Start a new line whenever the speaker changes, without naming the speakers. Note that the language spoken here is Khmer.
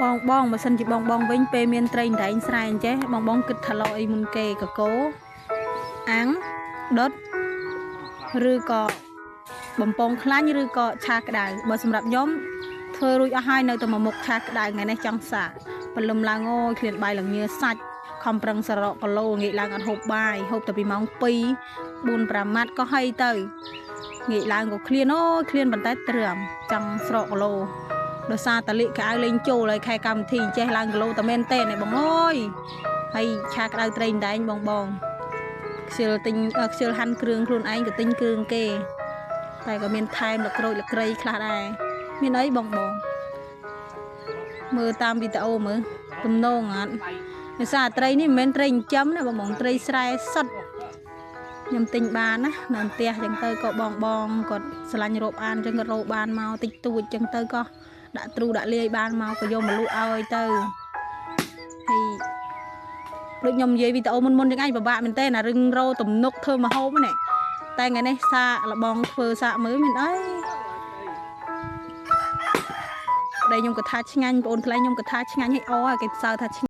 បងបើសិនជាបងវិញពេលមានត្រីដែងស្រែអញ្ចេះបងគិតថាឡអីមុនគេកកោអាំងដុតឬក៏បំពងខ្លាញ់ឬក៏ឆាក្តៅបើសម្រាប់ខ្ញុំធ្វើរួចអស់ហើយនៅតែមកមុខឆាក្តៅថ្ងៃនេះចង់សាព្រលឹមឡើងអូយឃ្លានបាយឡើងញើសាច់ខំប្រឹងសរកគីឡូងាកឡើងអត់ហូបបាយហូបតែពីម៉ោង2 4-5ម៉ាត់ក៏ហីទៅងាកឡើងក៏ឃ្លានអូយឃ្លានប៉ុន្តែត្រាំចង់ស្រកគីឡូដោយសារតលិកៅលេងចូលហើយខែកម្មវិធីចេះឡើងគីឡូតែមែនទេណែបងអើយហើយឆាក្តៅត្រីដែងបងខ្ជិលទិញខ្ជិលហាន់គ្រឿងខ្លួនឯងក៏ទិញគ្រឿងគេតែក៏មានថែមលក្រូចលក្រីខ្លះដែរមានអីបងមើលតាមវីដេអូមើលទំនងអត់ដោយសារត្រីនេះមិនមែនត្រីចិញ្ចឹមណាបងត្រីស្រែសុទ្ធខ្ញុំទិញបានណានៅផ្ទះចឹងទៅក៏បងគាត់ឆ្លាញ់រកអានចឹងក៏រកបានមកតិចតួចចឹងទៅក៏ដាក់ទ្រូដាក់លាយបានមកក៏យកមកលក់ឲ្យទៅហើយដូចខ្ញុំនិយាយវីដេអូមុនចឹងឯងពិបាកមែនទេណារឹងរោទំនុកធ្វើមកហូបនេះតែថ្ងៃនេះសាកលបងធ្វើសាកមើលមានអីដែលខ្ញុំក៏ថាឆ្ងាញ់បងអូនថ្លៃខ្ញុំក៏ថាឆ្ងាញ់ឲ្យអគេសើថា